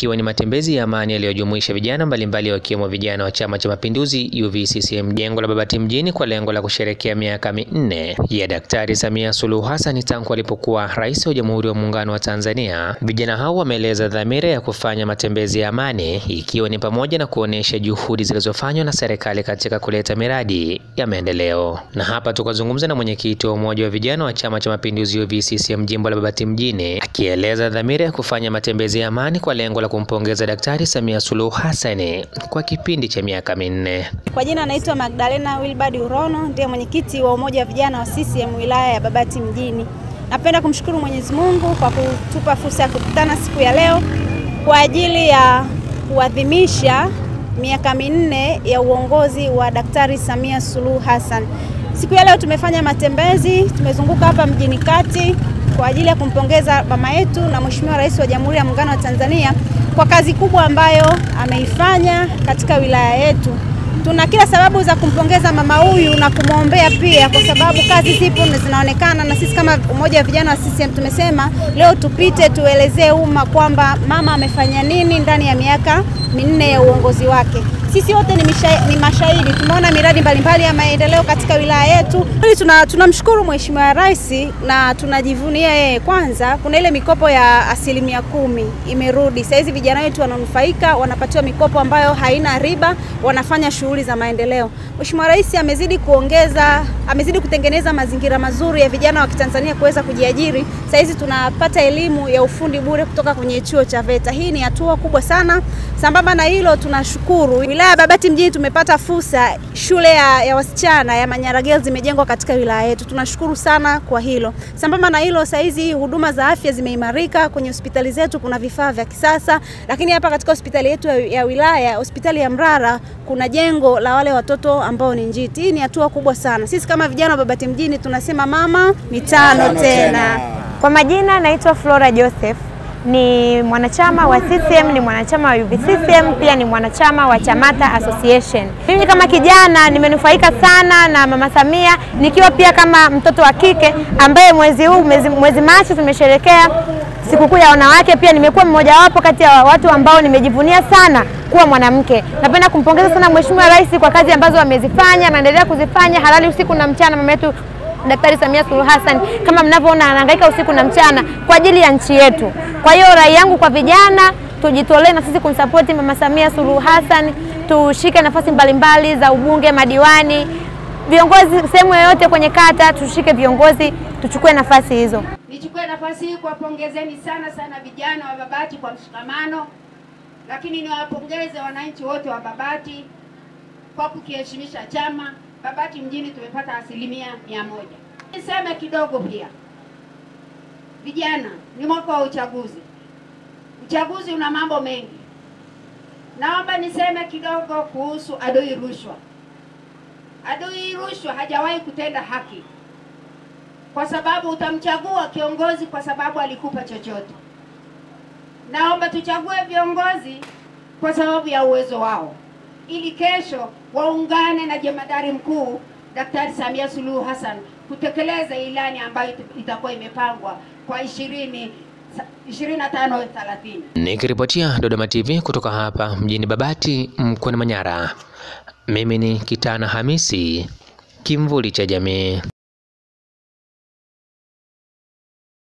Ikiwa ni matembezi ya amani yaliyojumuisha vijana mbalimbali wakiwemo vijana wa Chama cha Mapinduzi UVCCM jengo la Babati mjini kwa lengo la kusherehekea miaka 4 ya Daktari Samia Suluhu Hassan tangu alipokuwa Rais wa Jamhuri ya Muungano wa Tanzania. Vijana hao wameeleza dhamira ya kufanya matembezi ya amani ikiwa ni pamoja na kuonesha juhudi zilizofanywa na serikali katika kuleta miradi ya maendeleo. Na hapa tukazungumza na mwenyekiti wa umoja wa vijana wa Chama cha Mapinduzi UVCCM jimbo la Babati mjini akieleza dhamira ya kufanya matembezi ya amani kwa lengo la kumpongeza Daktari Samia Suluhu Hassan kwa kipindi cha miaka 4. Kwa jina naitwa Magdalena Wilbard Urono, ndiye mwenyekiti wa umoja wa vijana wa CCM wilaya ya Babati mjini. Napenda kumshukuru Mwenyezi Mungu kwa kutupa fursa ya kukutana siku ya leo kwa ajili ya kuadhimisha miaka 4 ya uongozi wa Daktari Samia Suluhu Hassan. Siku ya leo tumefanya matembezi, tumezunguka hapa mjini kati kwa ajili ya kumpongeza mama yetu na Mheshimiwa Rais wa Jamhuri ya Muungano wa Tanzania kwa kazi kubwa ambayo ameifanya katika wilaya yetu. Tuna kila sababu za kumpongeza mama huyu na kumwombea pia, kwa sababu kazi zipo na zinaonekana, na sisi kama umoja wa vijana wa CCM tumesema leo tupite tuelezee umma kwamba mama amefanya nini ndani ya miaka 4 ya uongozi wake. Sisi wote ni mashahidi, tumeona miradi mbalimbali ya maendeleo katika wilaya yetu. Tunamshukuru Mheshimiwa Rais na tunajivunia yeye. Kwanza kuna ile mikopo ya 10% imerudi. Sasa hizi vijana wetu wananufaika, wanapatiwa mikopo ambayo haina riba, wanafanya shughuli za maendeleo. Mheshimiwa Rais amezidi kutengeneza mazingira mazuri ya vijana wa Kitanzania kuweza kujiajiri. Sasa hizi tunapata elimu ya ufundi bure kutoka kwenye chuo cha VETA. Hii ni hatua kubwa sana. Sambamba na hilo tunashukuru wilaya ya Babati mjini tumepata fursa, shule ya wasichana ya Manyara Girls imejengwa katika wilaya yetu. Tunashukuru sana kwa hilo. Sambamba na hilo, sasa hizi huduma za afya zimeimarika, kwenye hospitali zetu kuna vifaa vya kisasa, lakini hapa katika hospitali yetu ya wilaya, hospitali ya Mrara, kuna jengo la wale watoto ambao ni njiti. Hii ni hatua kubwa sana. Sisi kama vijana wa Babati mjini tunasema mama mitano tena. Kwa majina naitwa Flora Joseph. Ni mwanachama wa CCM, ni mwanachama wa UVCCM, pia ni mwanachama wa Chamata Association. Mimi kama kijana nimenufaika sana na Mama Samia, nikiwa pia kama mtoto wa kike ambaye mwezi Machi tumesherehekea sikukuu ya wanawake. Pia nimekuwa mmoja wapo kati ya watu ambao nimejivunia sana kuwa mwanamke. Napenda kumpongeza sana Mheshimiwa Rais kwa kazi ambazo amezifanya, anaendelea kuzifanya halali usiku na mchana. Mama yetu Daktari Samia Suluhu Hassan kama mnavyoona anahangaika usiku na mchana kwa ajili ya nchi yetu. Kwa hiyo rai yangu kwa vijana, tujitolee na sisi kumsupport Mama Samia Suluhu Hassan, tushike nafasi mbalimbali za ubunge, madiwani, viongozi sehemu yoyote kwenye kata, tushike viongozi, tuchukue nafasi hizo. Nichukue nafasi hii kuwapongezeni sana vijana wa Babati kwa mshikamano, lakini niwapongeze wananchi wote wa Babati kwa kukiheshimisha chama. Babati mjini tumepata 100%. Niseme kidogo pia, vijana, ni mwaka wa uchaguzi. Uchaguzi una mambo mengi. Naomba niseme kidogo kuhusu adui rushwa. Adui rushwa hajawahi kutenda haki, kwa sababu utamchagua kiongozi kwa sababu alikupa chochote. Naomba tuchague viongozi kwa sababu ya uwezo wao, ili kesho waungane na jemadari mkuu Daktari Samia Suluhu Hassan kutekeleza ilani ambayo itakuwa imepangwa kwa 25-30. Nikiripotia Dodoma TV kutoka hapa mjini Babati mkoani Manyara. Mimi ni Kitana Hamisi, Kimvuli cha Jamii.